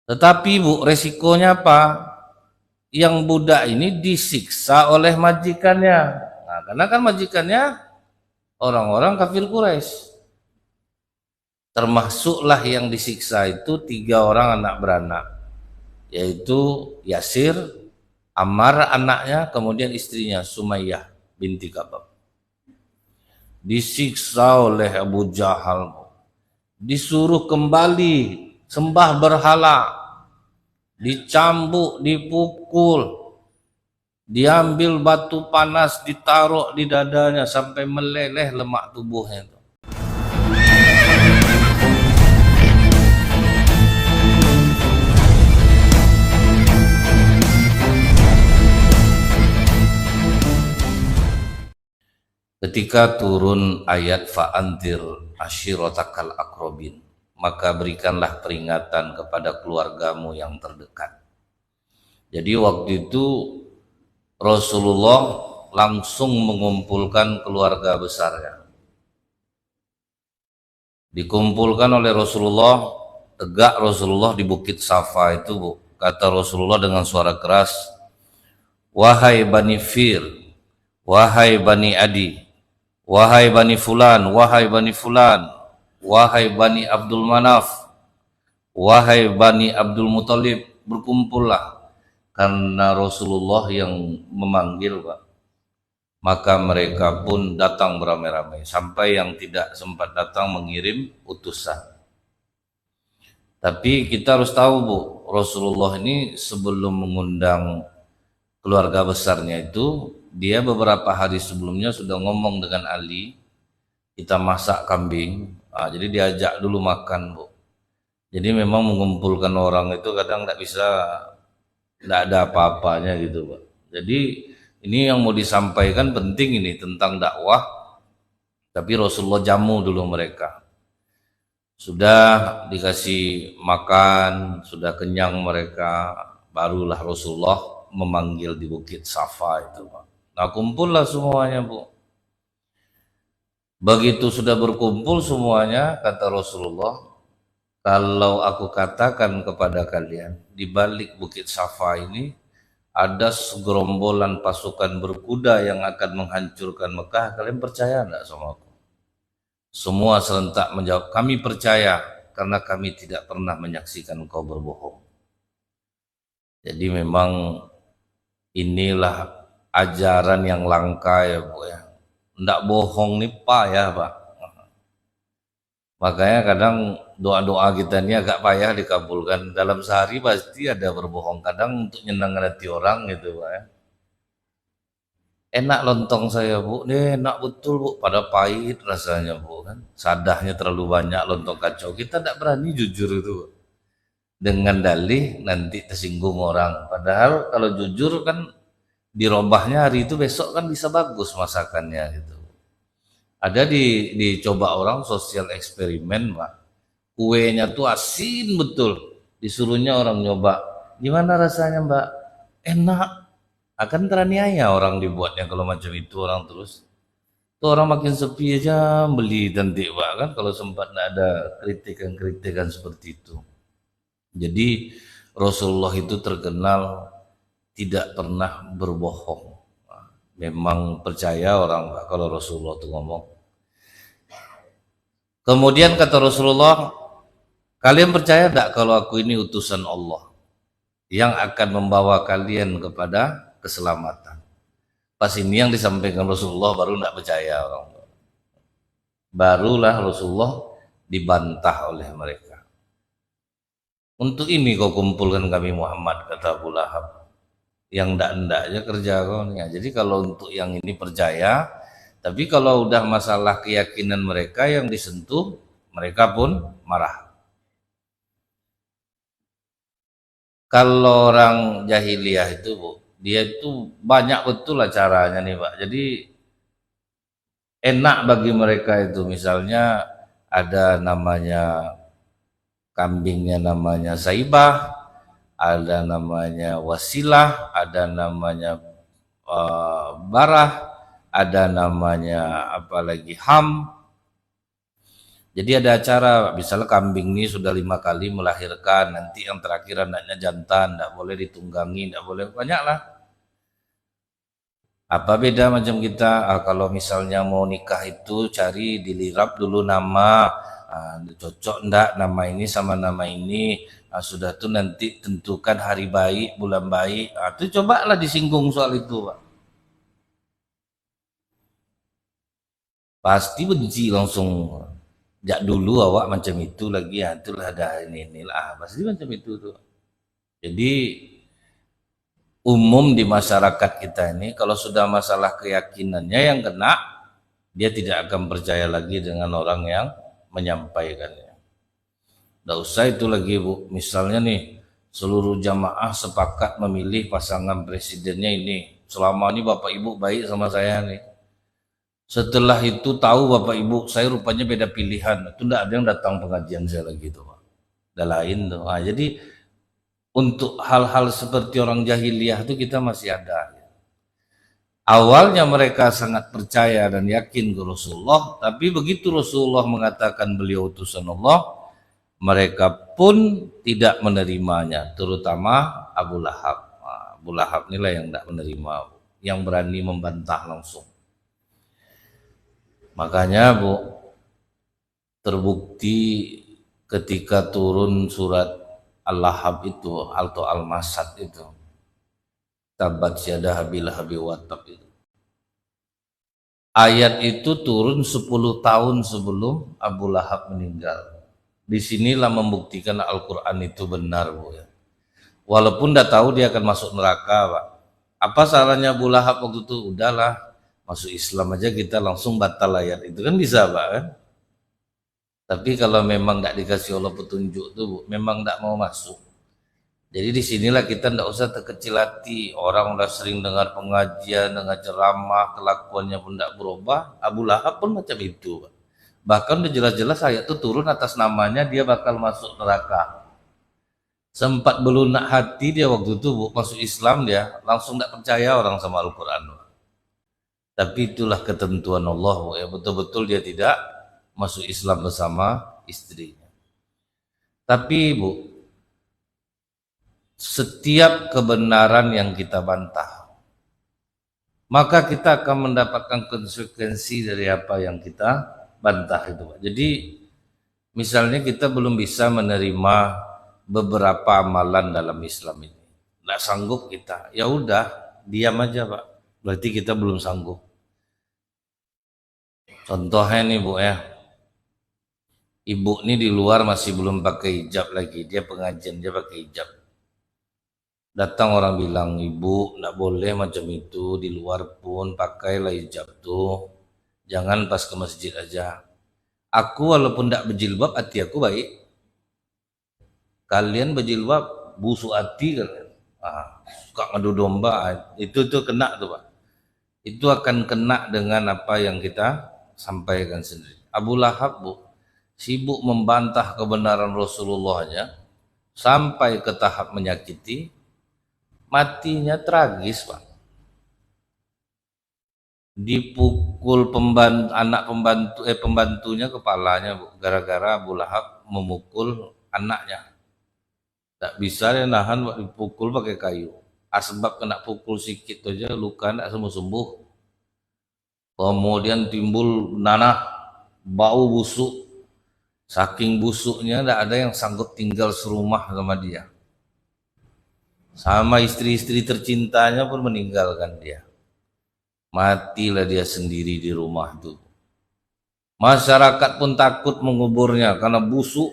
Tetapi Bu, resikonya apa? Yang budak ini disiksa oleh majikannya. Nah, karena kan majikannya orang-orang kafir Quraisy. Termasuklah yang disiksa itu 3 orang anak beranak, yaitu Yasir, Ammar anaknya, kemudian istrinya Sumayyah binti Kabab. Disiksa oleh Abu Jahal, disuruh kembali sembah berhala, dicambuk, dipukul, diambil batu panas ditaruh di dadanya sampai meleleh lemak tubuhnya. Ketika turun ayat fa'andir ashiratakal akrobin, maka berikanlah peringatan kepada keluargamu yang terdekat. Jadi waktu itu Rasulullah langsung mengumpulkan keluarga besarnya. Dikumpulkan oleh Rasulullah, tegak Rasulullah di Bukit Safa itu, Bu. Kata Rasulullah dengan suara keras, "Wahai Bani Fir, wahai Bani Adi, wahai Bani Fulan, wahai Bani Fulan, wahai Bani Abdul Manaf, wahai Bani Abdul Muthalib, berkumpullah." Karena Rasulullah yang memanggil, Pak. Maka mereka pun datang beramai-ramai, sampai yang tidak sempat datang mengirim utusan. Tapi kita harus tahu, Bu, Rasulullah ini sebelum mengundang keluarga besarnya itu, dia beberapa hari sebelumnya sudah ngomong dengan Ali, kita masak kambing. Jadi diajak dulu makan, Bu. Jadi memang mengumpulkan orang itu kadang tidak ada apa-apanya gitu, Pak. Jadi ini yang mau disampaikan penting ini tentang dakwah, tapi Rasulullah jamu dulu mereka. Sudah dikasih makan, sudah kenyang mereka, barulah Rasulullah memanggil di Bukit Safa itu, Pak. Nah, kumpullah semuanya, Bu. Begitu sudah berkumpul semuanya, kata Rasulullah, kalau aku katakan kepada kalian, di balik Bukit Safa ini ada segerombolan pasukan berkuda yang akan menghancurkan Mekah, kalian percaya enggak sama aku? Semua serentak menjawab, kami percaya, karena kami tidak pernah menyaksikan engkau berbohong. Jadi memang inilah ajaran yang langka ya, Bu ya. Enggak bohong nih Pak ya, Pak. Makanya kadang doa-doa kita ini agak payah dikabulkan. Dalam sehari pasti ada berbohong. Kadang untuk nyenangkan hati orang gitu, Pak ya. Enak lontong saya, Bu. Ini enak betul, Bu. Pada pahit rasanya, Bu kan. Sadahnya terlalu banyak lontong kacau. Kita tidak berani jujur itu, Bu. Dengan dalih nanti tersinggung orang. Padahal kalau jujur kan dirobahnya hari itu, besok kan bisa bagus masakannya gitu. Ada dicoba orang sosial eksperimen, Pak. Kuenya tuh asin betul. Disuruhnya orang nyoba. Gimana rasanya, Mbak? Enak. Akan teraniaya orang dibuatnya kalau macam itu orang terus. Tuh orang makin sepi aja beli nanti, Pak kan, kalau sempat tidak ada kritikan-kritikan seperti itu. Jadi Rasulullah itu terkenal tidak pernah berbohong. Memang percaya orang, Pak, kalau Rasulullah itu ngomong. Kemudian kata Rasulullah, kalian percaya tidak kalau aku ini utusan Allah yang akan membawa kalian kepada keselamatan? Pas ini yang disampaikan Rasulullah baru tidak percaya orang. Barulah Rasulullah dibantah oleh mereka. Untuk ini kau kumpulkan kami Muhammad, kata Abu Lahab. Yang ndak-ndaknya kerja kau nih. Jadi kalau untuk yang ini percaya, tapi kalau udah masalah keyakinan mereka yang disentuh, mereka pun marah. Kalau orang jahiliyah itu, Bu, dia itu banyak betul lah caranya nih, Pak. Jadi enak bagi mereka itu, misalnya ada namanya kambingnya namanya Saibah, ada namanya Wasilah, ada namanya Barah, ada namanya apalagi Ham. Jadi ada acara, misalnya kambing ini sudah 5 kali melahirkan, nanti yang terakhir anaknya jantan, tidak boleh ditunggangi, tidak boleh, banyak lah. Apa beda macam kita, kalau misalnya mau nikah itu cari dilirap dulu nama, cocok ndak nama ini sama nama ini, sudah tuh nanti tentukan hari baik, bulan baik, itu cobalah disinggung soal itu, Pak. Pasti benci langsung. Jak dulu awak macam itu lagi, ya itulah ada ini lah, pasti macam itu tuh. Jadi umum di masyarakat kita ini kalau sudah masalah keyakinannya yang kena, dia tidak akan percaya lagi dengan orang yang menyampaikannya. Tidak usah itu lagi, Bu. Misalnya nih, seluruh jamaah sepakat memilih pasangan presidennya ini. Selama ini Bapak Ibu baik sama saya nih. Setelah itu tahu Bapak Ibu saya rupanya beda pilihan. Itu tidak ada yang datang pengajian saya lagi tuh, Pak. Udah lain tuh. Jadi untuk hal-hal seperti orang jahiliyah itu kita masih ada. Awalnya mereka sangat percaya dan yakin ke Rasulullah, tapi begitu Rasulullah mengatakan beliau utusan Allah, mereka pun tidak menerimanya, terutama Abu Lahab. Abu Lahab inilah yang tidak menerima, yang berani membantah langsung. Makanya Bu, terbukti ketika turun surat Al-Lahab itu atau Al-Masad itu, tabat syada habil habi watab itu. Ayat itu turun 10 tahun sebelum Abu Lahab meninggal. Disinilah membuktikan Al-Quran itu benar, Bu ya. Walaupun udah tahu dia akan masuk neraka, Pak. Apa salahnya Abu Lahab waktu itu? Udahlah, masuk Islam aja kita langsung batal ayat itu kan bisa, Pak kan? Tapi kalau memang tidak dikasih Allah petunjuk tuh, Bu, memang tidak mau masuk. Jadi disinilah kita tidak usah terkecil hati. Orang udah sering dengar pengajian, dengar ceramah, kelakuannya pun tidak berubah. Abu Lahab pun macam itu, Pak. Bahkan udah jelas-jelas ayat itu turun atas namanya dia bakal masuk neraka. Sempat belunak hati dia waktu itu, Bu, masuk Islam dia langsung tidak percaya orang sama Al-Quran. Tapi itulah ketentuan Allah, Bu, ya betul-betul dia tidak masuk Islam bersama istrinya. Tapi Bu, setiap kebenaran yang kita bantah, maka kita akan mendapatkan konsekuensi dari apa yang kita bantah itu, Pak. Jadi misalnya kita belum bisa menerima beberapa amalan dalam Islam ini, nggak sanggup kita, ya udah diam aja, Pak. Berarti kita belum sanggup. Contohnya nih, Bu ya, ibu ini di luar masih belum pakai hijab lagi, dia pengajian dia pakai hijab. Datang orang bilang, ibu nggak boleh macam itu, di luar pun pakailah hijab tuh, jangan pas ke masjid aja. Aku walaupun tidak berjilbab, hati aku baik. Kalian berjilbab, busuk hati kalian. Suka ngadu domba, itu tuh kena tuh, Pak. Itu akan kena dengan apa yang kita sampaikan sendiri. Abu Lahab, Bu, sibuk membantah kebenaran Rasulullah aja, sampai ke tahap menyakiti, matinya tragis, Pak. Dipukul pembantunya kepalanya, Bu, gara-gara Abu Lahab memukul anaknya. Tak bisa dia nahan, Pak, dipukul pakai kayu. Sebab kena pukul sedikit aja luka tidak sembuh-sembuh. Kemudian timbul nanah, bau busuk. Saking busuknya tidak ada yang sanggup tinggal serumah sama dia. Sama istri-istri tercintanya pun meninggalkan dia. Matilah dia sendiri di rumah itu. Masyarakat pun takut menguburnya karena busuk,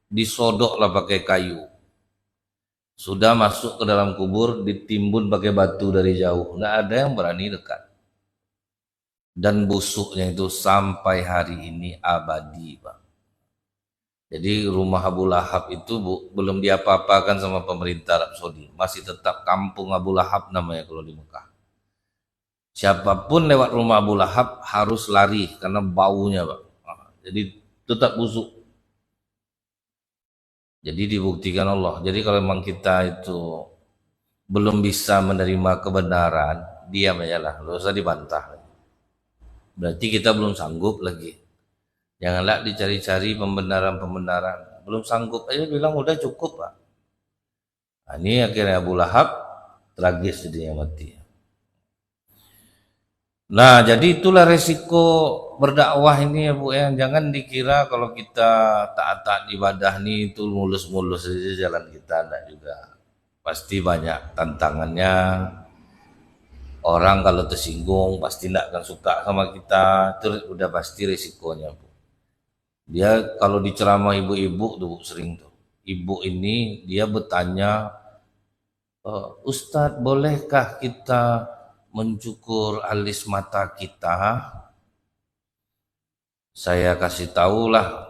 disodoklah pakai kayu. Sudah masuk ke dalam kubur, ditimbun pakai batu dari jauh. Nggak ada yang berani dekat. Dan busuknya itu sampai hari ini abadi, Pak. Jadi rumah Abu Lahab itu, Bu, belum diapa-apakan sama pemerintah Arab Saudi. Masih tetap kampung Abu Lahab namanya kalau di Mekah. Siapapun lewat rumah Abu Lahab harus lari karena baunya, Pak. Jadi tetap busuk. Jadi dibuktikan Allah. Jadi kalau memang kita itu belum bisa menerima kebenaran, diam aja lah, nggak usah dibantah. Berarti kita belum sanggup lagi. Janganlah dicari-cari pembenaran-pembenaran. Belum sanggup aja bilang udah cukup, Pak. Nah, ini akhirnya Abu Lahab tragis dia mati. Nah, jadi itulah resiko berdakwah ini ya Bu ya. Jangan dikira kalau kita taat-taat ibadah nih itu mulus-mulus saja jalan kita, enggak juga. Pasti banyak tantangannya. Orang kalau tersinggung pasti enggak akan suka sama kita. Itu udah pasti resikonya Bu. Dia kalau diceramah ibu-ibu tuh Bu, sering tuh. Ibu ini dia bertanya, Ustadz bolehkah kita mencukur alis mata kita? Saya kasih tahulah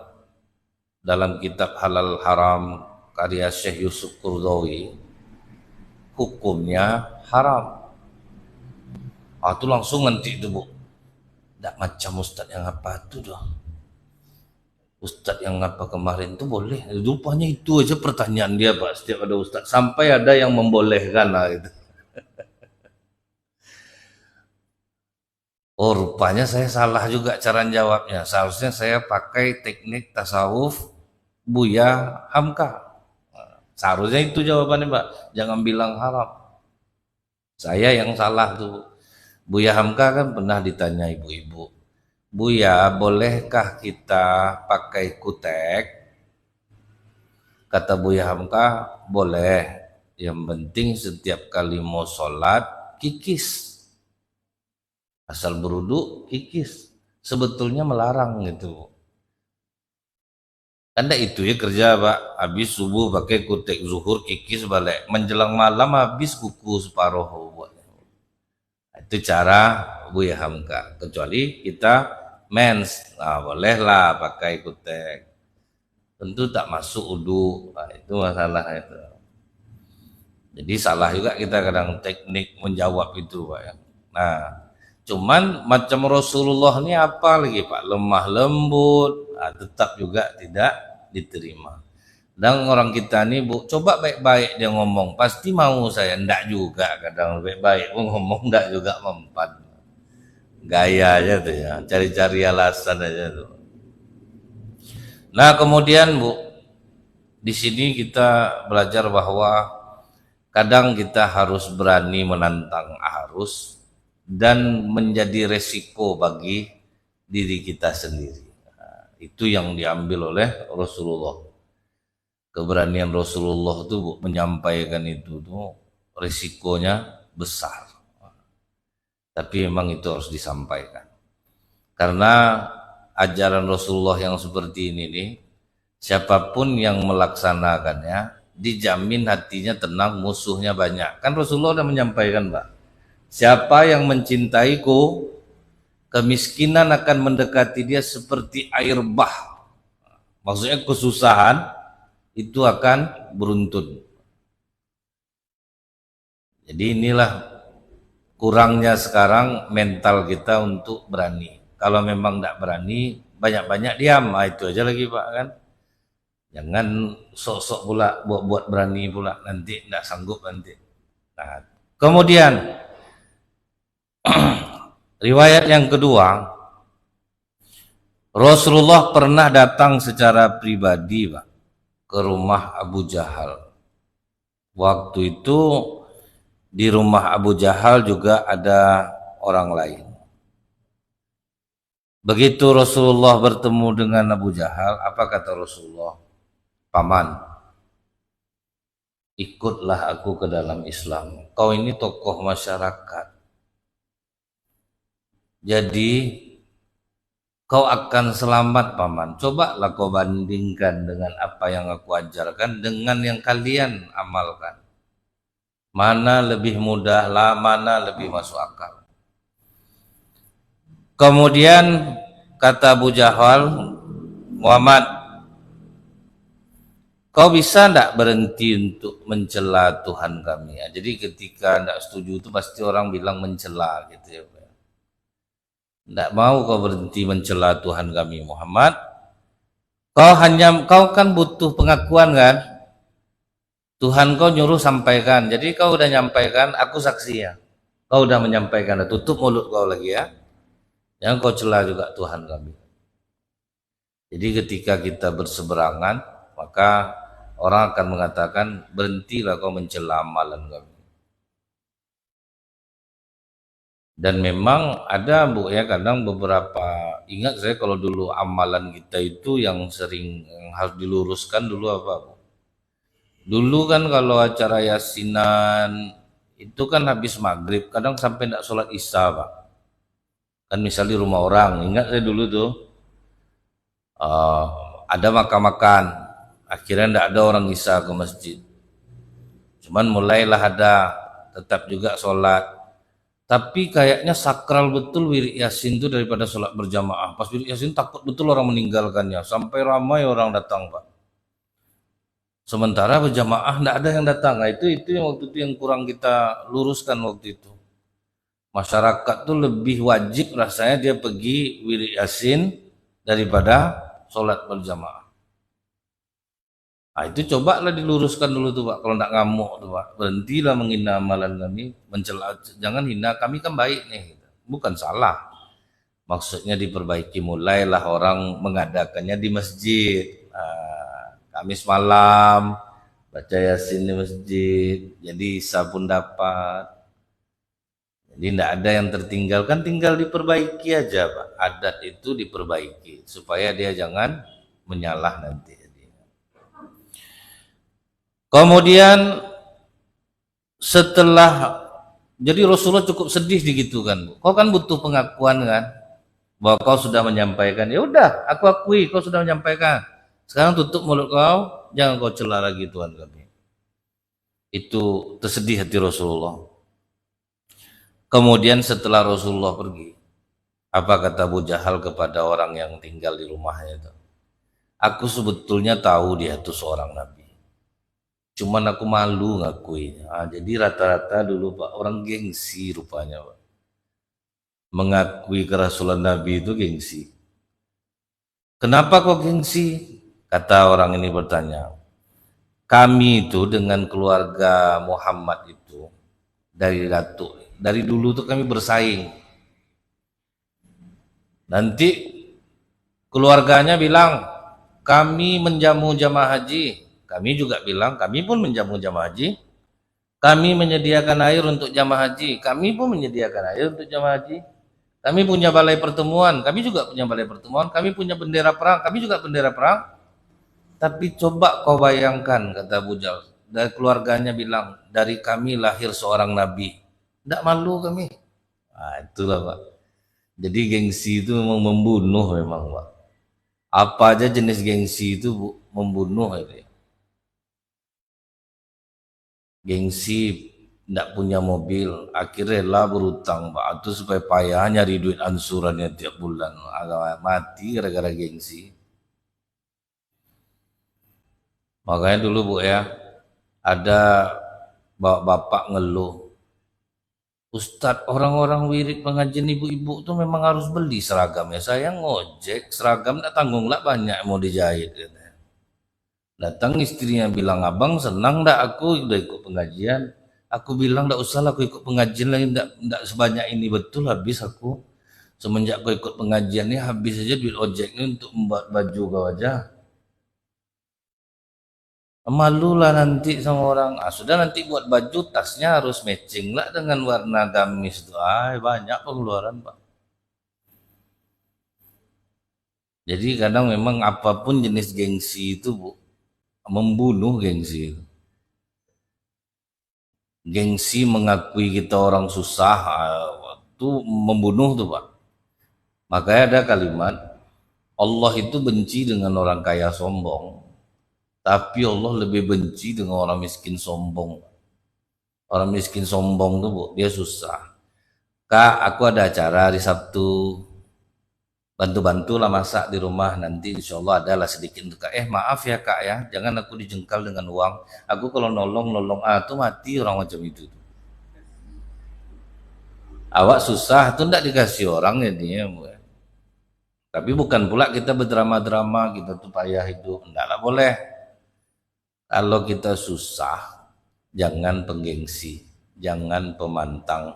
dalam kitab Halal Haram karya Syekh Yusuf Qaradawi, hukumnya haram. Itu langsung nanti itu Bu. Tidak macam Ustadz yang apa itu dah. Ustadz yang apa kemarin itu boleh. Rupanya itu aja pertanyaan dia Pak setiap ada Ustadz. Sampai ada yang membolehkan lah gitu. Oh rupanya saya salah juga cara jawabnya. Seharusnya saya pakai teknik tasawuf Buya Hamka. Seharusnya itu jawabannya Mbak. Jangan bilang haram. Saya yang salah tuh. Buya Hamka kan pernah ditanya ibu-ibu. Buya bolehkah kita pakai kutek? Kata Buya Hamka boleh. Yang penting setiap kali mau sholat kikis. Asal beruduk kikis. Sebetulnya melarang gitu. Anda itu ya kerja Pak, habis subuh pakai kutek, zuhur kikis balik, menjelang malam habis kuku separuh buat. Itu cara Buya Hamka. Kecuali kita mens, nah bolehlah pakai kutek. Tentu tak masuk udu, nah, itu masalah itu. Jadi salah juga kita kadang teknik menjawab itu Pak ya. Nah, cuman macam Rasulullah ini apa lagi Pak? Lemah lembut, nah, tetap juga tidak diterima. Dan orang kita nih Bu, coba baik-baik dia ngomong, pasti mau saya. Enggak juga kadang baik-baik pun ngomong enggak juga mempan. Gaya aja tuh ya, cari-cari alasan aja tuh. Nah kemudian Bu, di sini kita belajar bahwa kadang kita harus berani menantang arus dan menjadi resiko bagi diri kita sendiri. Nah, itu yang diambil oleh Rasulullah. Keberanian Rasulullah itu menyampaikan itu tuh resikonya besar. Tapi memang itu harus disampaikan. Karena ajaran Rasulullah yang seperti ini nih, siapapun yang melaksanakannya dijamin hatinya tenang, musuhnya banyak. Kan Rasulullah sudah menyampaikan, Pak. Siapa yang mencintaiku, kemiskinan akan mendekati dia seperti air bah. Maksudnya kesusahan itu akan beruntun. Jadi inilah kurangnya sekarang mental kita untuk berani. Kalau memang tidak berani, banyak-banyak diam. Nah, itu aja lagi Pak kan. Jangan sok-sok pula buat berani pula, nanti tidak sanggup nanti. Nah, kemudian riwayat yang kedua, Rasulullah pernah datang secara pribadi Pak ke rumah Abu Jahal. Waktu itu di rumah Abu Jahal juga ada orang lain. Begitu Rasulullah bertemu dengan Abu Jahal, apa kata Rasulullah? Paman, ikutlah aku ke dalam Islam. Kau ini tokoh masyarakat. Jadi kau akan selamat Paman. Cobalah kau bandingkan dengan apa yang aku ajarkan dengan yang kalian amalkan. Mana lebih mudah, mana lebih masuk akal. Kemudian kata Abu Jahal, Muhammad, kau bisa tidak berhenti untuk mencela Tuhan kami? Ya, jadi ketika tidak setuju itu pasti orang bilang mencela gitu ya. Tidak mau kau berhenti mencela Tuhan kami Muhammad. Kau kan butuh pengakuan kan? Tuhan kau nyuruh sampaikan. Jadi kau udah nyampaikan, aku saksi ya. Kau udah menyampaikan, tutup mulut kau lagi ya. Jangan kau celah juga Tuhan kami. Jadi ketika kita berseberangan, maka orang akan mengatakan, berhentilah kau mencela amalan kami. Dan memang ada Bu ya, kadang beberapa, ingat saya kalau dulu amalan kita itu yang sering yang harus diluruskan dulu apa Bu? Dulu kan kalau acara yasinan itu kan habis maghrib, kadang sampai tidak sholat isya Pak. Kan misalnya di rumah orang, ingat saya dulu tuh, eh, ada makan-makan, akhirnya tidak ada orang isya ke masjid. Cuman mulailah ada, tetap juga sholat. Tapi kayaknya sakral betul wirid yasin itu daripada sholat berjamaah. Pas wirid yasin takut betul orang meninggalkannya, sampai ramai orang datang Pak. Sementara berjamaah tidak ada yang datang. Nah, itu yang waktu itu yang kurang kita luruskan waktu itu. Masyarakat tuh lebih wajib rasanya dia pergi wirid yasin daripada sholat berjamaah. Nah, itu cobalah diluruskan dulu tuh Pak. Kalau tidak ngamuk tuh Pak, berhentilah menghina amalan kami, mencela, jangan hina kami kan baik nih, bukan salah. Maksudnya diperbaiki, mulailah orang mengadakannya di masjid. Kamis malam baca yasin di masjid, jadi Isa pun dapat. Jadi tidak ada yang tertinggalkan, tinggal diperbaiki aja Pak. Adat itu diperbaiki supaya dia jangan menyalah nanti. Kemudian setelah, jadi Rasulullah cukup sedih gitu kan. Kau kan butuh pengakuan kan, bahwa kau sudah menyampaikan. Ya udah, aku akui kau sudah menyampaikan. Sekarang tutup mulut kau, jangan kau cela lagi Tuhan kami. Itu tersedih hati Rasulullah. Kemudian setelah Rasulullah pergi, apa kata Abu Jahal kepada orang yang tinggal di rumahnya itu? Aku sebetulnya tahu dia itu seorang nabi. Cuman aku malu ngakui. Jadi rata-rata dulu Pak, orang gengsi rupanya Pak. Mengakui kerasulan Nabi itu gengsi. Kenapa kok gengsi? Kata orang ini bertanya. Kami itu dengan keluarga Muhammad itu dari dulu tuh kami bersaing. Nanti keluarganya bilang kami menjamu jamaah haji, kami juga bilang kami pun menjamu jamaah haji. Kami menyediakan air untuk jamaah haji, kami pun menyediakan air untuk jamaah haji. Kami punya balai pertemuan, kami juga punya balai pertemuan. Kami punya bendera perang, kami juga bendera perang. Tapi coba kau bayangkan, kata Abu Jahal, dari keluarganya bilang, dari kami lahir seorang nabi. Tidak malu kami. Itulah Pak. Jadi gengsi itu memang membunuh memang Pak. Apa aja jenis gengsi itu membunuh itu. Gengsi tidak punya mobil, akhirnya lah berutang Pak. Itu supaya payah nyari duit ansurannya tiap bulan. Agak mati gara-gara gengsi. Makanya dulu Bu ya, ada bapak ngeluh, Ustadz, orang-orang wirid pengajian ibu-ibu tuh memang harus beli seragamnya. Saya ngojek, seragam tak tanggung lah banyak mau dijahit. Datang istrinya bilang, abang senang dah aku udah ikut pengajian. Aku bilang, tak usah lah aku ikut pengajian lagi, ndak sebanyak ini. Betul habis aku. Semenjak aku ikut pengajian ini habis aja duit ojeknya untuk membuat baju kau aja. Malulah nanti sama orang. Sudah nanti buat baju, tasnya harus matching lah dengan warna gamis itu. Banyak pengeluaran Pak. Jadi kadang memang apapun jenis gengsi itu Bu, membunuh gengsi. Gengsi mengakui kita orang susah, itu membunuh tuh Pak. Makanya ada kalimat, Allah itu benci dengan orang kaya sombong, tapi Allah lebih benci dengan orang miskin sombong. Orang miskin sombong tuh Bu, dia susah. Kak, aku ada acara hari Sabtu, bantu-bantulah masak di rumah, nanti insya Allah adalah sedikit untuk Kak. Maaf ya Kak ya, jangan aku dijengkal dengan uang. Aku kalau nolong tuh mati orang macam itu. Awak susah tuh enggak dikasih orang jadinya Bu. Tapi bukan pula kita berdrama-drama, kita tuh payah hidup, enggaklah boleh. Kalau kita susah, jangan penggengsi, jangan pemantang.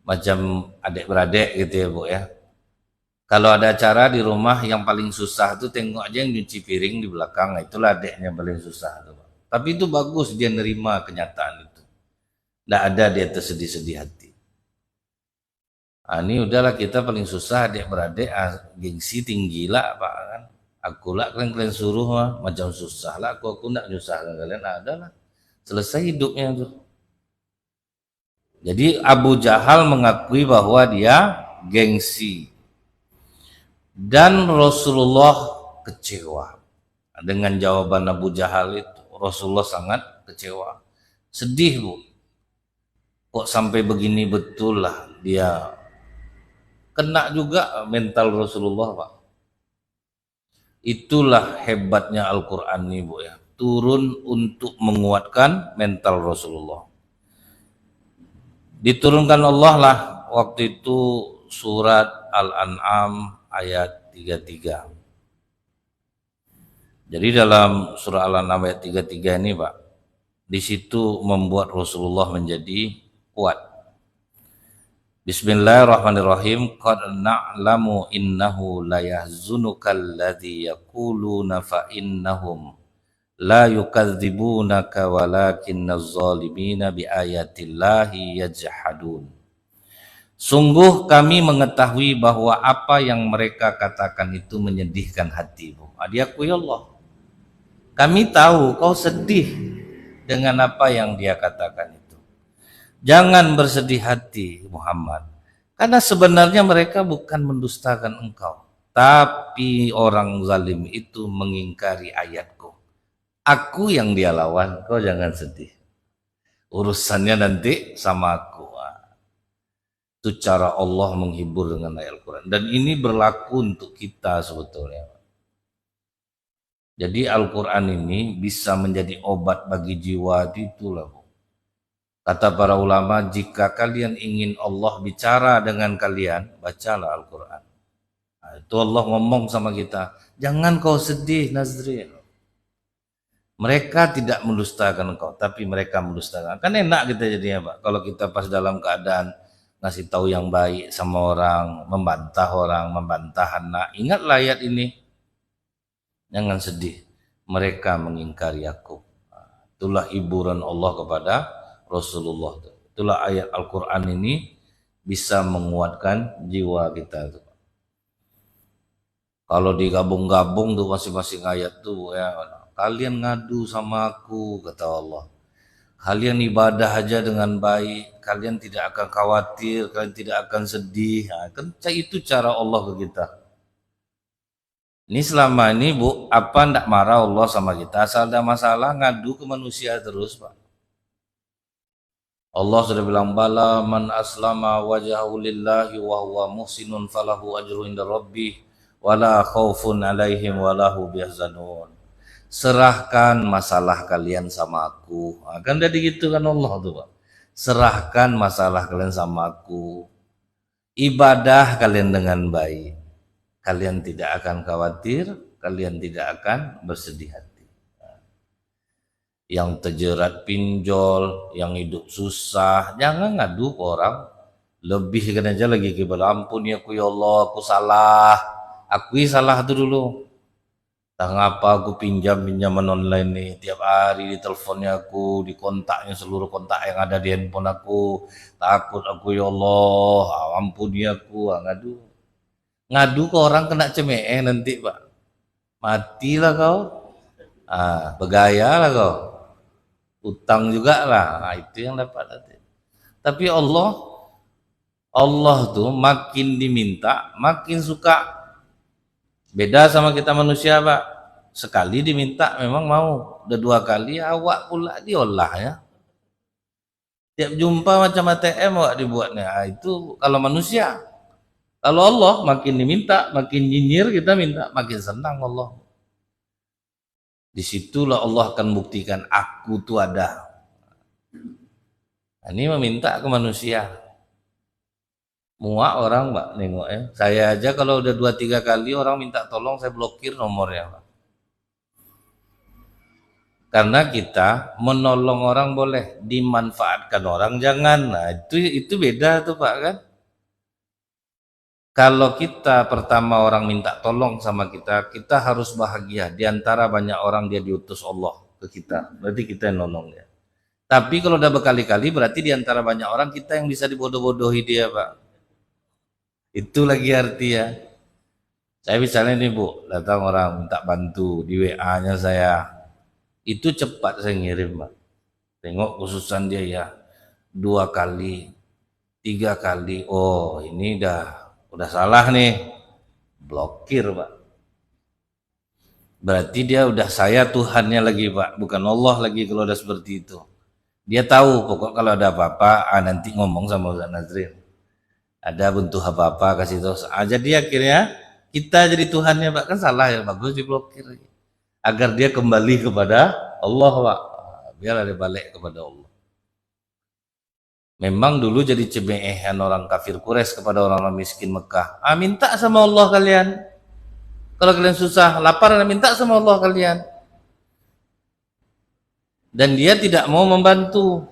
Macam adik-beradik gitu ya Bu ya. Kalau ada acara di rumah yang paling susah tuh tengok aja yang nyuci piring di belakang. Nah, itulah adiknya paling susah tuh, Pak. Tapi itu bagus dia nerima kenyataan itu. Nggak ada dia tersedih-sedih hati. Ah, ini udahlah kita paling susah adik beradik, gengsi tinggi lah Pak kan. Aku lah kalian suruh mah macam susah lah aku nak nyusahkan kalian. Ada lah. Selesai hidupnya tuh. Jadi Abu Jahal mengakui bahwa dia gengsi. Dan Rasulullah kecewa dengan jawaban Abu Jahal itu. Rasulullah sangat kecewa. Sedih Bu. Kok sampai begini betul lah dia. Kena juga mental Rasulullah Pak. Itulah hebatnya Al-Quran nih Bu ya. Turun untuk menguatkan mental Rasulullah. Diturunkan Allah lah waktu itu surat Al-An'am ayat 33. Jadi dalam surah Al-An'am ayat 33 ini Pak, di situ membuat Rasulullah menjadi kuat. Bismillahirrahmanirrahim. Qad na'lamu innahu la yahzunukal ladzi yaquluna fa innahum la yukadzibunaka walakinnaz zalimina biayatillahi yajhadun. Sungguh kami mengetahui bahwa apa yang mereka katakan itu menyedihkan hatimu. Diakui Allah. Kami tahu kau sedih dengan apa yang dia katakan itu. Jangan bersedih hati Muhammad. Karena sebenarnya mereka bukan mendustakan engkau. Tapi orang zalim itu mengingkari ayatku. Aku yang dia lawan, kau jangan sedih. Urusannya nanti sama aku. Itu cara Allah menghibur dengan ayat Al-Quran. Dan ini berlaku untuk kita sebetulnya. Jadi Al-Quran ini bisa menjadi obat bagi jiwa, itulah. Kata para ulama, jika kalian ingin Allah bicara dengan kalian, bacalah Al-Quran. Nah, itu Allah ngomong sama kita, jangan kau sedih Nazrin. Mereka tidak mendustakan engkau, tapi mereka mendustakan. Kan enak kita jadinya Pak, kalau kita pas dalam keadaan ngasih tahu yang baik sama orang, membantah anak. Ingatlah ayat ini. Jangan sedih, mereka mengingkari aku. Itulah hiburan Allah kepada Rasulullah. Itulah ayat Al-Quran ini bisa menguatkan jiwa kita. Kalau digabung-gabung tuh masing-masing ayat tuh ya, kalian ngadu sama aku kata Allah. Kalian ibadah aja dengan baik, kalian tidak akan khawatir, kalian tidak akan sedih. Nah, kan itu cara Allah ke kita. Ini selama ini Bu, apa ndak marah Allah sama kita? Asal ada masalah ngadu ke manusia terus Pak. Allah sudah bilang bala man aslama wajhahu lillahi wa huwa muhsinun falahu ajru inda rabbih wala khaufun alaihim walahu bihzanun. Serahkan masalah kalian sama aku. Nah, kan jadi gitu kan Allah tuh Pak. Serahkan masalah kalian sama aku. Ibadah kalian dengan baik. Kalian tidak akan khawatir, kalian tidak akan bersedih hati. Yang terjerat pinjol, yang hidup susah, jangan ngadu ke orang. Lebihkan aja lagi kepada ampun ya aku ya Allah, aku salah. Akui salah itu dulu. Tak ngapa aku pinjaman online nih, tiap hari di teleponnya aku, di kontaknya seluruh kontak yang ada di handphone aku. Takut aku ya Allah, ampuni aku, ngadu. Ngadu ke orang kena cemeh nanti Pak. Matilah kau. Bergaya lah kau. Utang juga lah. Nah, itu yang dapat nanti. Tapi Allah tuh makin diminta, makin suka. Beda sama kita manusia Pak. Sekali diminta memang mau. Udah 2 kali awak pula diolah ya. Tiap jumpa macam ATM awak dibuatnya. Nah, itu kalau manusia. Kalau Allah makin diminta, makin nyinyir kita minta, makin senang Allah. Disitulah Allah akan buktikan aku tuh ada. Nah, ini meminta ke manusia. Muak orang Mbak nengok ya. Saya aja kalau udah 2-3 kali orang minta tolong saya blokir nomornya Mbak. Karena kita menolong orang boleh, dimanfaatkan orang jangan. Nah, itu beda tuh Pak kan. Kalau kita pertama orang minta tolong sama kita, kita harus bahagia. Di antara banyak orang dia diutus Allah ke kita. Berarti kita yang nolong dia. Tapi kalau udah berkali-kali berarti di antara banyak orang kita yang bisa dibodoh-bodohi dia, Pak. Itu lagi arti ya. Saya misalnya nih Bu, datang orang minta bantu di WA-nya saya. Itu cepat saya ngirim, Pak. Tengok khususan dia ya. 2 kali, 3 kali. Oh, ini udah salah nih. Blokir, Pak. Berarti dia udah saya Tuhannya lagi, Pak. Bukan Allah lagi kalau udah seperti itu. Dia tahu pokok kalau ada apa-apa nanti ngomong sama Ustaz Nazrin. Ada bentuk apa-apa kasih tahu. Jadi akhirnya kita jadi Tuhannya, Pak. Kan salah ya, bagus diblokir. Agar dia kembali kepada Allah, Pak. Biar dia balik kepada Allah. Memang dulu jadi cemeehan orang kafir Quraisy kepada orang-orang miskin Mekah. Minta sama Allah kalian. Kalau kalian susah, lapar, minta sama Allah kalian. Dan dia tidak mau membantu.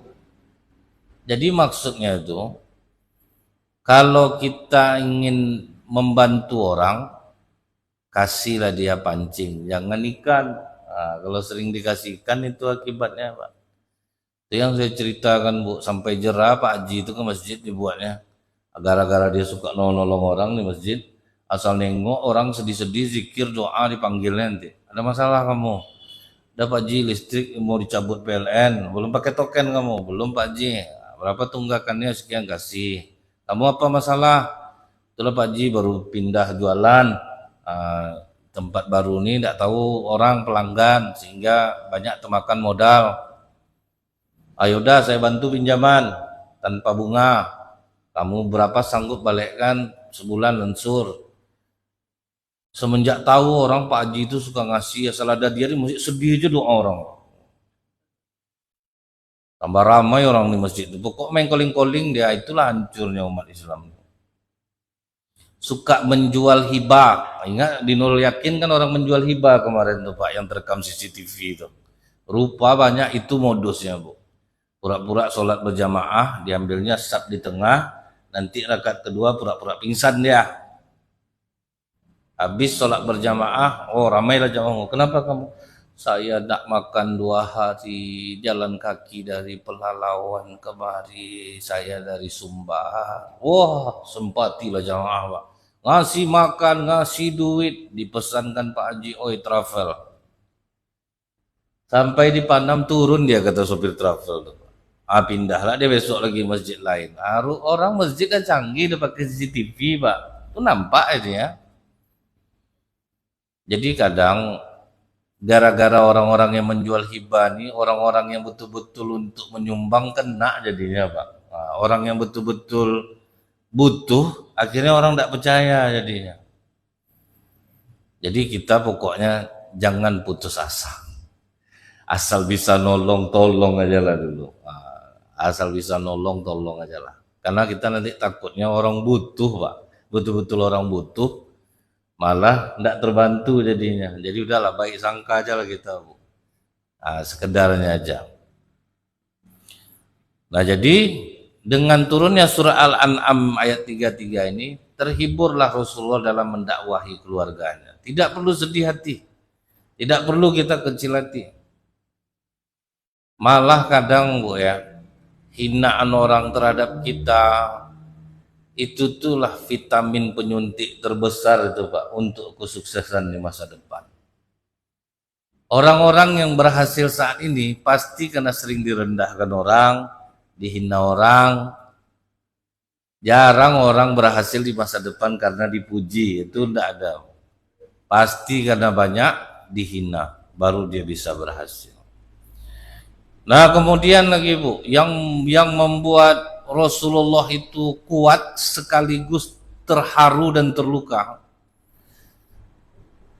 Jadi maksudnya itu, kalau kita ingin membantu orang, kasihlah dia pancing, jangan ikan. Kalau sering dikasih ikan itu akibatnya, Pak. Itu yang saya ceritakan, Bu, sampai jerah Pak Haji itu ke masjid dibuatnya. Gara-gara dia suka nolong orang di masjid, asal nengok orang sedih-sedih zikir doa dipanggilnya nanti. Ada masalah kamu? Udah Pak Ji, listrik mau dicabut PLN, belum pakai token kamu, belum Pak Ji, berapa tunggakannya sekian kasih. Kamu apa masalah? Itulah Pak Ji baru pindah jualan, tempat baru ini tidak tahu orang pelanggan sehingga banyak termakan modal. Ayo dah saya bantu pinjaman tanpa bunga. Kamu berapa sanggup balikkan sebulan lensur. Semenjak tahu orang Pak Haji itu suka ngasih, asal ada dia di masjid sedih aja doa orang. Tambah ramai orang di masjid itu. Pokok main calling-calling dia, itulah hancurnya umat Islam. Suka menjual hibah. Ingat di Nurul Yakin kan orang menjual hibah kemarin tuh Pak yang terekam CCTV itu. Rupa banyak itu modusnya, Bu. Pura-pura sholat berjamaah, diambilnya sat di tengah, nanti rakaat kedua pura-pura pingsan dia. Habis sholat berjamaah, ramailah jamaah. Kenapa kamu? Saya nak makan 2 hari jalan kaki dari Pelalawan kemari. Saya dari Sumbar. Wah, sempatilah jamaah, Pak. Ngasih makan, ngasih duit, dipesankan Pak Haji, oi travel. Sampai di Panam turun dia kata sopir travel. Pindahlah dia besok lagi masjid lain. Orang masjid kan canggih, dia pakai CCTV, Pak. Itu nampak itu ya. Jadi kadang gara-gara orang-orang yang menjual hibah ini, orang-orang yang betul-betul untuk menyumbang kena jadinya, Pak. Orang yang betul-betul butuh, akhirnya orang tidak percaya jadinya. Jadi kita pokoknya jangan putus asa. Asal bisa nolong, tolong aja lah dulu. Asal bisa nolong, tolong aja lah. Karena kita nanti takutnya orang butuh, Pak. Betul-betul orang butuh, malah tidak terbantu jadinya. Jadi udahlah baik sangka aja lah kita, Bu. Sekedarnya aja. Nah jadi dengan turunnya surah Al-An'am ayat 33 ini, terhiburlah Rasulullah dalam mendakwahi keluarganya. Tidak perlu sedih hati, tidak perlu kita kecil hati. Malah kadang, Bu ya, hinaan orang terhadap kita itu tuhlah vitamin penyuntik terbesar itu Pak untuk kesuksesan di masa depan. Orang-orang yang berhasil saat ini pasti karena sering direndahkan orang, dihina orang. Jarang orang berhasil di masa depan karena dipuji, itu tidak ada. Pasti karena banyak dihina baru dia bisa berhasil. Nah kemudian lagi Bu, yang membuat Rasulullah itu kuat sekaligus terharu dan terluka.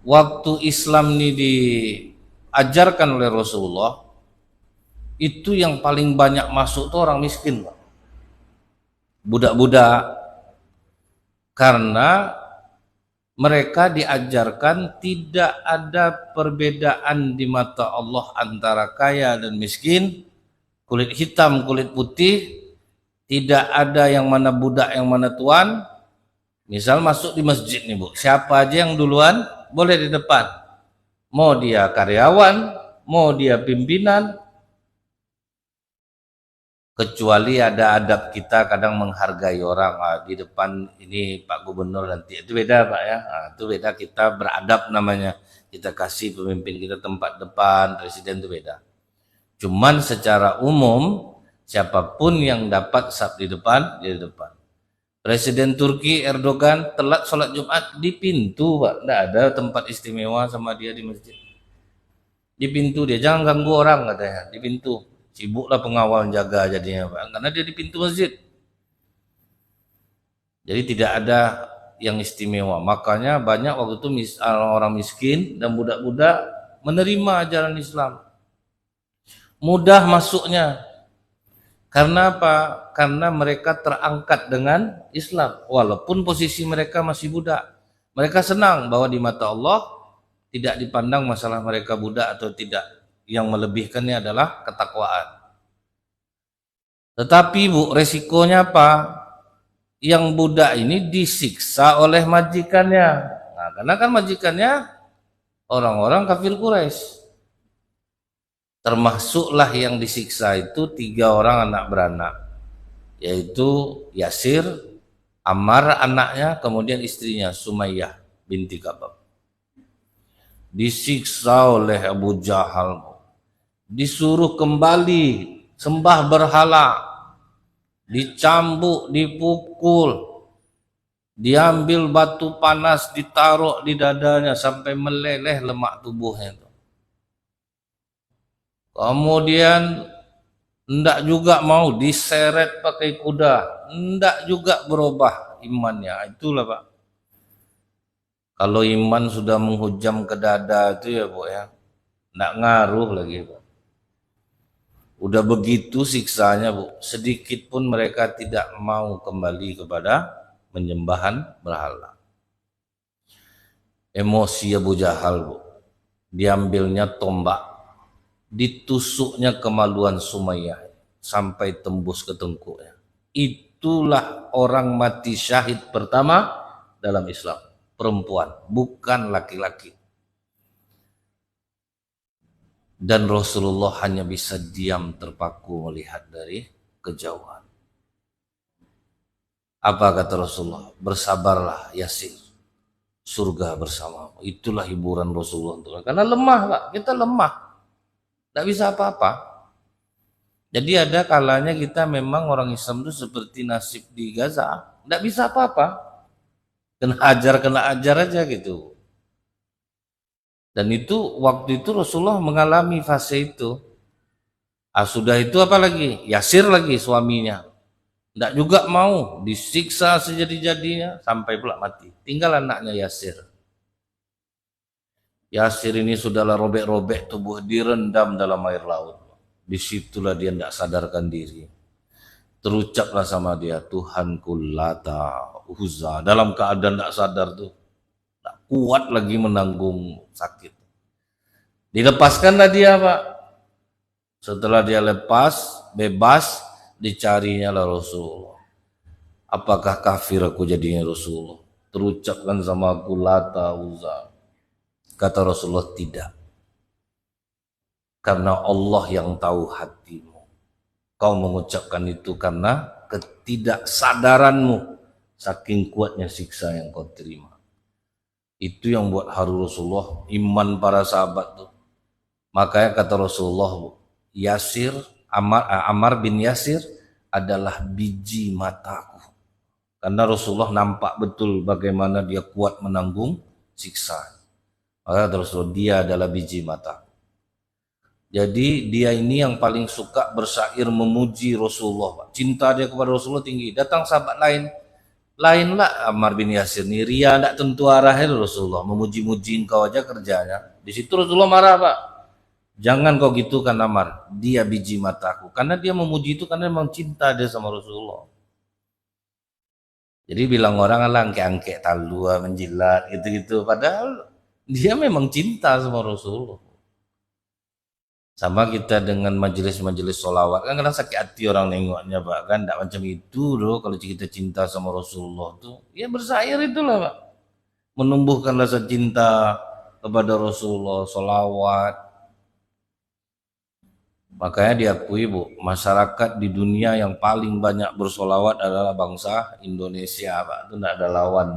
Waktu Islam ini diajarkan oleh Rasulullah, itu yang paling banyak masuk tuh orang miskin, budak-budak, karena mereka diajarkan tidak ada perbedaan di mata Allah antara kaya dan miskin, kulit hitam, kulit putih. Tidak ada yang mana budak, yang mana tuan. Misal masuk di masjid nih Bu, siapa aja yang duluan boleh di depan. Mau dia karyawan, mau dia pimpinan, kecuali ada adab kita kadang menghargai orang. Di depan ini Pak Gubernur nanti, itu beda Pak ya. Itu beda, kita beradab namanya. Kita kasih pemimpin kita tempat depan, presiden itu beda. Cuman secara umum siapapun yang dapat sab di depan, di depan. Presiden Turki Erdogan telat sholat Jumat di pintu Pak, tidak ada tempat istimewa sama dia di masjid. Di pintu dia, jangan ganggu orang katanya, di pintu. Sibuklah pengawal jaga jadinya Pak, karena dia di pintu masjid. Jadi tidak ada yang istimewa. Makanya banyak waktu itu orang miskin dan budak-budak menerima ajaran Islam. Mudah masuknya. Karena apa? Karena mereka terangkat dengan Islam. Walaupun posisi mereka masih budak. Mereka senang bahwa di mata Allah tidak dipandang masalah mereka budak atau tidak. Yang melebihkannya adalah ketakwaan. Tetapi Bu, resikonya apa? Yang budak ini disiksa oleh majikannya. Nah, karena kan majikannya orang-orang kafir Quraisy. Termasuklah yang disiksa itu 3 orang anak beranak, yaitu Yasir, Ammar anaknya, kemudian istrinya Sumayyah binti Kabab. Disiksa oleh Abu Jahal, disuruh kembali sembah berhala, dicambuk, dipukul, diambil batu panas ditaruh di dadanya sampai meleleh lemak tubuhnya. Kemudian hendak juga mau diseret pakai kuda, hendak juga berubah imannya. Itulah Pak. Kalau iman sudah menghujam ke dada itu ya Bu ya, hendak ngaruh lagi Pak. Udah begitu siksanya Bu, sedikit pun mereka tidak mau kembali kepada penyembahan berhala. Emosi Abu Jahal Bu, diambilnya tombak, ditusuknya kemaluan Sumayyah sampai tembus ke tengkuknya. Itulah orang mati syahid pertama dalam Islam, perempuan, bukan laki-laki. Dan Rasulullah hanya bisa diam terpaku melihat dari kejauhan. Apa kata Rasulullah? Bersabarlah Yasir, surga bersamamu. Itulah hiburan Rasulullah untuk karena lemah Pak, kita lemah. Tidak bisa apa-apa. Jadi ada kalanya kita memang orang Islam itu seperti nasib di Gaza. Tidak bisa apa-apa. Kena ajar aja gitu. Dan itu waktu itu Rasulullah mengalami fase itu. Sudah itu apa lagi? Yasir lagi suaminya. Tidak juga mau, disiksa sejadi-jadinya sampai pula mati. Tinggal anaknya Yasir. Yasir ini sudahlah robek-robek tubuh, direndam dalam air laut. Disitulah dia tidak sadarkan diri. Terucaplah sama dia, Tuhanku Lata, Uzza. Dalam keadaan tidak sadar tuh, tidak kuat lagi menanggung sakit. Dilepaskanlah dia Pak. Setelah dia lepas, bebas, dicarinya lah Rasulullah. Apakah kafir aku jadinya Rasulullah? Terucapkan sama aku Lata, Uzza. Kata Rasulullah, tidak. Karena Allah yang tahu hatimu. Kau mengucapkan itu karena ketidaksadaranmu. Saking kuatnya siksa yang kau terima. Itu yang buat haru Rasulullah, iman para sahabat tuh. Makanya kata Rasulullah, Yasir, Ammar bin Yasir adalah biji mataku. Karena Rasulullah nampak betul bagaimana dia kuat menanggung siksa. Maka Rasulullah, dia adalah biji mata. Jadi dia ini yang paling suka bersyair memuji Rasulullah. Cinta dia kepada Rasulullah tinggi. Datang sahabat lainlah Ammar bin Yasir nih, ria tidak tentu arahnya Rasulullah. Memuji-muji engkau aja kerjanya. Di situ Rasulullah marah Pak. Jangan kau gitu kan Ammar. Dia biji mataku. Karena dia memuji itu karena memang cinta dia sama Rasulullah. Jadi bilang orang lah angke-angke talua menjilat gitu-gitu. Padahal dia memang cinta sama Rasulullah. Sama kita dengan majelis-majelis sholawat, kan kadang sakit hati orang nengoknya Pak, kan tidak macam itu loh. Kalau kita cinta sama Rasulullah tuh ya bersair itulah Pak, menumbuhkan rasa cinta kepada Rasulullah, sholawat. Makanya diakui Bu, masyarakat di dunia yang paling banyak bersolawat adalah bangsa Indonesia Pak, itu tidak ada lawan.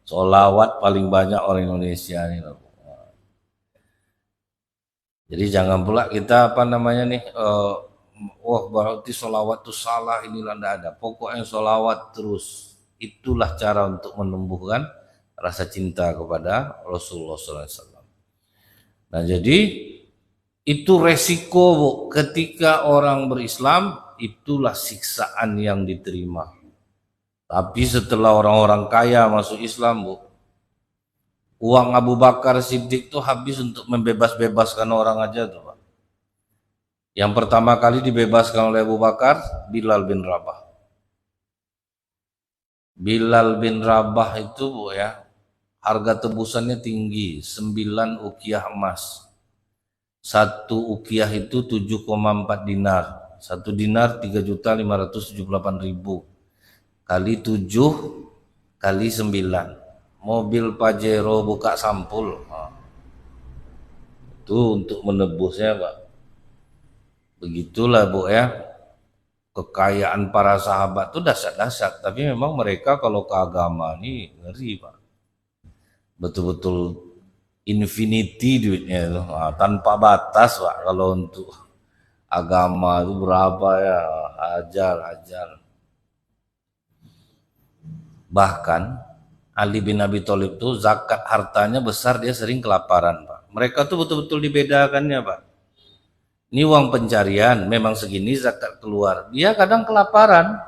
Solawat paling banyak orang Indonesia nih Pak. Jadi jangan pula kita apa namanya nih, wah berarti solawat itu salah, inilah tidak ada. Pokoknya solawat terus, itulah cara untuk menumbuhkan rasa cinta kepada Rasulullah SAW. Nah jadi itu resiko Bu, ketika orang berislam itulah siksaan yang diterima. Tapi setelah orang-orang kaya masuk Islam Bu, uang Abu Bakar Siddiq tuh habis untuk membebas-bebaskan orang aja tuh Pak. Yang pertama kali dibebaskan oleh Abu Bakar, Bilal bin Rabah. Bilal bin Rabah itu Bu ya, harga tebusannya tinggi, 9 ukiah emas. Satu ukiah itu 7,4 dinar. Satu dinar 3.578.000 kali 7 kali 9. Mobil Pajero buka sampul. Itu untuk menebusnya Pak. Begitulah Bu ya. Kekayaan para sahabat itu dahsyat-dahsyat. Tapi memang mereka kalau ke agama ini ngeri Pak. Betul-betul infinity duitnya itu, tanpa batas Pak. Kalau untuk agama itu berapa ya, ajar. Bahkan Ali bin Abi Thalib itu zakat hartanya besar, dia sering kelaparan Pak. Mereka tuh betul-betul dibedakannya Pak. Ini uang pencarian, memang segini zakat keluar. Dia kadang kelaparan.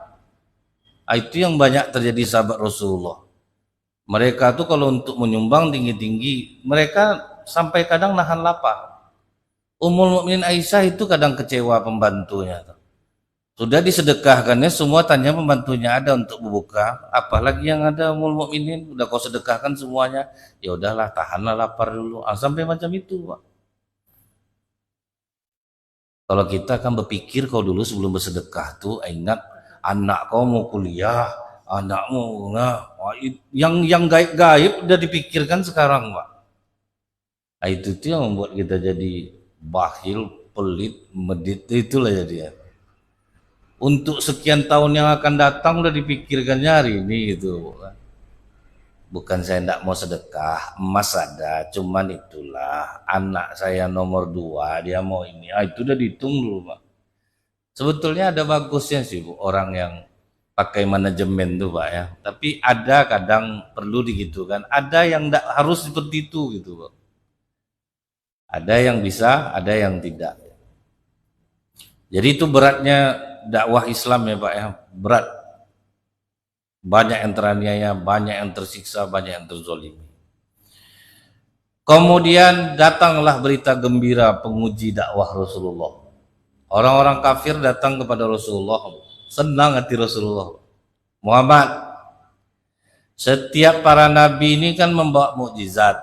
Itu yang banyak terjadi sahabat Rasulullah. Mereka tuh kalau untuk menyumbang tinggi-tinggi, mereka sampai kadang nahan lapar. Ummul Mukminin Aisyah itu kadang kecewa pembantunya. Sudah disedekahkannya semua, tanya pembantunya ada untuk berbuka, apalagi yang ada Ummul Mukminin, udah kau sedekahkan semuanya, ya udahlah tahanlah lapar dulu. Sampai macam itu Pak. Kalau kita kan berpikir kau dulu sebelum bersedekah tuh ingat anak kau mau kuliah, anakmu yang gaib-gaib udah dipikirkan sekarang Pak. Itu tuh yang membuat kita jadi bakhil, pelit, medit, itulah jadi ya. Untuk sekian tahun yang akan datang udah dipikirkannya hari ini gitu. Bukan saya tidak mau sedekah, emas ada, cuman itulah anak saya nomor 2 dia mau ini, itu udah dihitung dulu Pak. Sebetulnya ada bagusnya sih Bu, orang yang pakai manajemen tuh Pak ya. Tapi ada kadang perlu digitukan, ada yang tidak harus seperti itu gitu Pak. Ada yang bisa, ada yang tidak. Jadi itu beratnya dakwah Islam ya Pak ya, berat. Banyak yang teraniaya, banyak yang tersiksa, banyak yang terzolimi. Kemudian datanglah berita gembira penguji dakwah Rasulullah. Orang-orang kafir datang kepada Rasulullah, senang hati Rasulullah. Muhammad, setiap para nabi ini kan membawa mukjizat.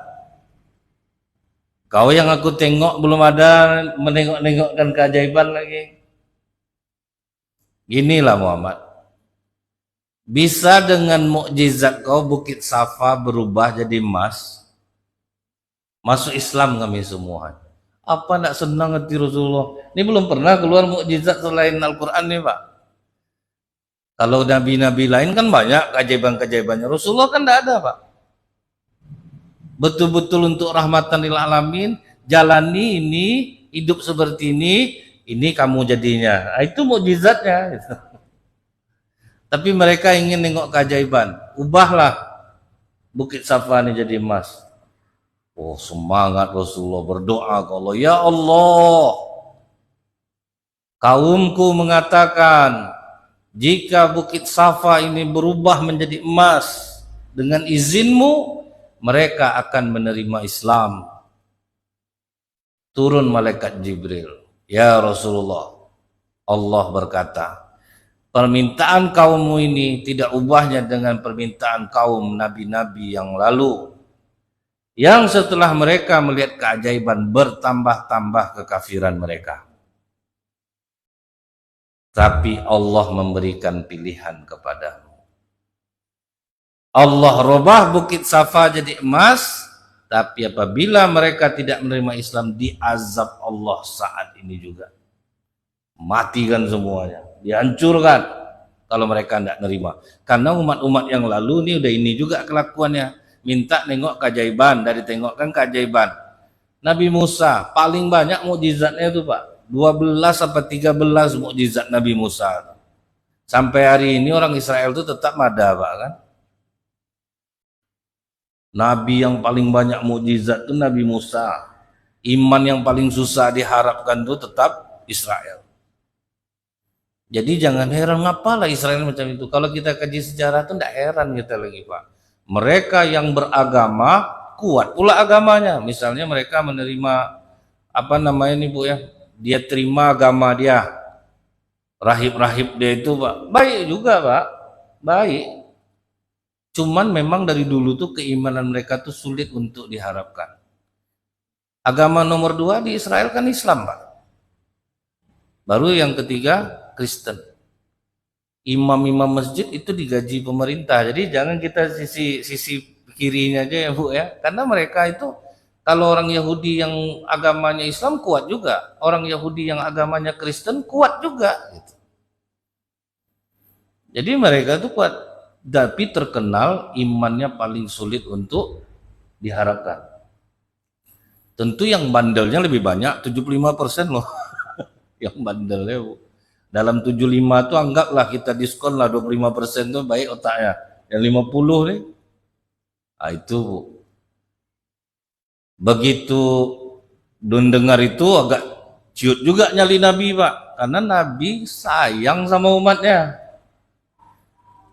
Kau yang aku tengok belum ada menengok-nengokkan keajaiban lagi. Ginilah Muhammad, bisa dengan mukjizat kau Bukit Safa berubah jadi emas, masuk Islam kami semua. Apa nak senang hati Rasulullah? Ini belum pernah keluar mukjizat selain Al-Quran nih Pak. Kalau nabi-nabi lain kan banyak keajaiban-keajaibannya, Rasulullah kan tidak ada Pak. Betul-betul untuk rahmatan lil alamin, jalani ini, hidup seperti ini kamu jadinya. Itu mukjizatnya. Tapi mereka ingin nengok keajaiban, ubahlah Bukit Safa ini jadi emas. Oh semangat Rasulullah, berdoa ke Allah, ya Allah, kaumku mengatakan jika Bukit Safa ini berubah menjadi emas dengan izinmu, mereka akan menerima Islam. Turun malaikat Jibril, ya Rasulullah, Allah berkata, permintaan kaummu ini tidak ubahnya dengan permintaan kaum nabi-nabi yang lalu. yang setelah mereka melihat keajaiban bertambah-tambah kekafiran mereka. Tapi Allah memberikan pilihan kepadamu. Allah rubah Bukit Safa jadi emas, tapi apabila mereka tidak menerima Islam, diazab Allah saat ini juga. Matikan semuanya, dihancurkan kalau mereka tidak nerima. Karena umat-umat yang lalu ini udah ini juga kelakuannya, minta nengok keajaiban, dari tengokkan keajaiban. Nabi Musa paling banyak mukjizatnya itu Pak, 12 apa 13 mukjizat Nabi Musa. Sampai hari ini orang Israel itu tetap ada Pak kan. Nabi yang paling banyak mukjizat itu Nabi Musa. Iman yang paling susah diharapkan itu tetap Israel. Jadi jangan heran ngapalah Israel macam itu. Kalau kita kaji sejarah itu tidak heran kita lagi Pak. Mereka yang beragama kuat pula agamanya. Misalnya mereka menerima apa namanya ini Bu ya, dia terima agama dia, rahib-rahib dia itu Pak, baik juga Pak, baik. Cuman memang dari dulu tuh keimanan mereka tuh sulit untuk diharapkan. Agama nomor 2 di Israel kan Islam Pak. Baru yang ketiga Kristen. Imam-imam masjid itu digaji pemerintah. Jadi jangan kita sisi kirinya aja ya Bu ya. Karena mereka itu kalau orang Yahudi yang agamanya Islam kuat juga, orang Yahudi yang agamanya Kristen kuat juga gitu. Jadi mereka itu kuat, tapi terkenal imannya paling sulit untuk diharapkan. Tentu yang bandelnya lebih banyak, 75% loh. Yang bandelnya Bu. Dalam 75 itu anggaplah kita diskon lah 25% itu baik otaknya. Yang 50 nih, nah itu Bu. Begitu dengar itu agak ciut juga nyali Nabi Pak. Karena Nabi sayang sama umatnya.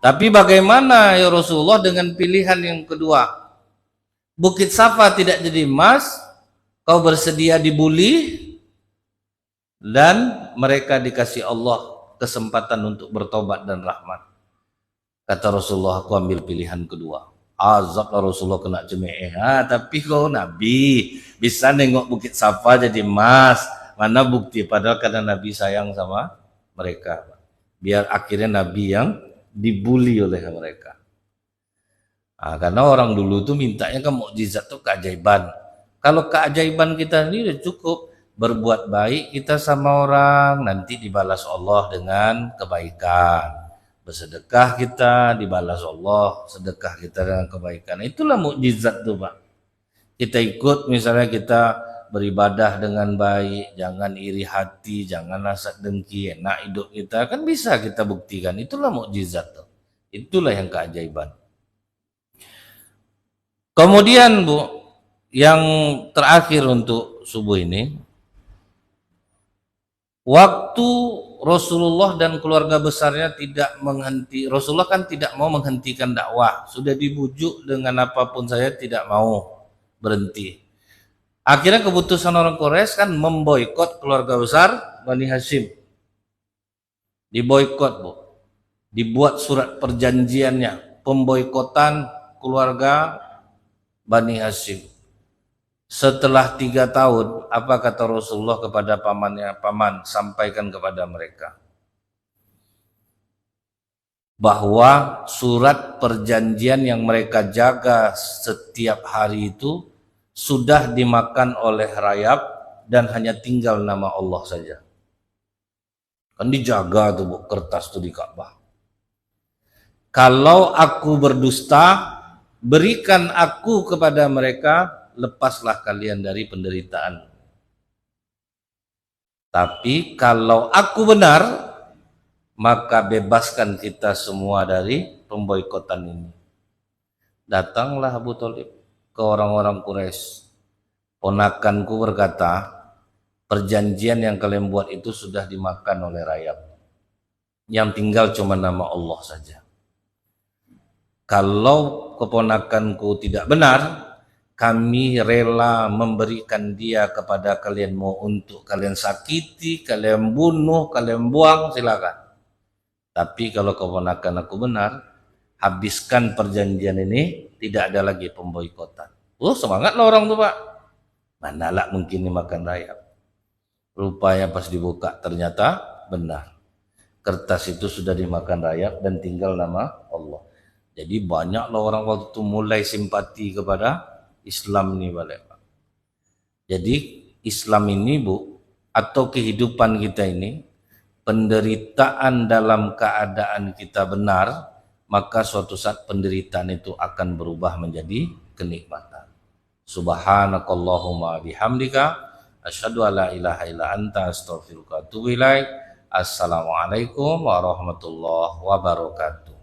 Tapi bagaimana ya Rasulullah dengan pilihan yang kedua? Bukit Safa tidak jadi emas, kau bersedia dibuli, dan mereka dikasih Allah kesempatan untuk bertobat dan rahmat. Kata Rasulullah, aku ambil pilihan kedua. Azab Rasulullah kena cemeh. Tapi kau Nabi bisa nengok Bukit Safa jadi emas. Mana bukti? Padahal karena Nabi sayang sama mereka. Biar akhirnya Nabi yang dibuli oleh mereka. Karena orang dulu tuh mintanya kan mukjizat tuh keajaiban. Kalau keajaiban kita ini udah cukup. Berbuat baik kita sama orang, nanti dibalas Allah dengan kebaikan. Bersedekah kita, dibalas Allah sedekah kita dengan kebaikan. Itulah mukjizat tuh Pak. Kita ikut misalnya kita beribadah dengan baik, jangan iri hati, jangan hasad dengki, enak hidup kita, kan bisa kita buktikan. Itulah mukjizat tuh. Itulah yang keajaiban. Kemudian Bu, yang terakhir untuk subuh ini, waktu Rasulullah dan keluarga besarnya tidak Rasulullah kan tidak mau menghentikan dakwah. Sudah dibujuk dengan apapun saya tidak mau berhenti. Akhirnya keputusan orang Quraisy kan memboikot keluarga besar Bani Hashim. Diboikot Bu. Dibuat surat perjanjiannya, pemboikotan keluarga Bani Hashim. Setelah 3 tahun, apa kata Rasulullah kepada pamannya? Paman, sampaikan kepada mereka bahwa surat perjanjian yang mereka jaga setiap hari itu sudah dimakan oleh rayap dan hanya tinggal nama Allah saja. Kan dijaga tuh Bu, kertas tuh di Ka'bah. Kalau aku berdusta, berikan aku kepada mereka, lepaslah kalian dari penderitaan. Tapi kalau aku benar, maka bebaskan kita semua dari pemboikotan ini. Datanglah Abu Thalib ke orang-orang Quraisy. Ponakanku berkata, perjanjian yang kalian buat itu sudah dimakan oleh rayap. Yang tinggal cuma nama Allah saja. Kalau keponakanku tidak benar, kami rela memberikan dia kepada kalian, mau untuk kalian sakiti, kalian bunuh, kalian buang, silakan. Tapi kalau keponakan aku benar, habiskan perjanjian ini, tidak ada lagi pemboikotan. Oh semangat lah orang tuh Pak. Mana lah mungkin dimakan rayap. Rupanya pas dibuka ternyata benar. Kertas itu sudah dimakan rayap dan tinggal nama Allah. Jadi banyaklah orang waktu itu mulai simpati kepada Islam nih balik. Jadi Islam ini Bu, atau kehidupan kita ini, penderitaan dalam keadaan kita benar, maka suatu saat penderitaan itu akan berubah menjadi kenikmatan. Subhanakallahumma bihamdika asyhadu alla ilaha illa anta astaghfiruka wa atubu ilaik. Assalamualaikum warahmatullahi wabarakatuh.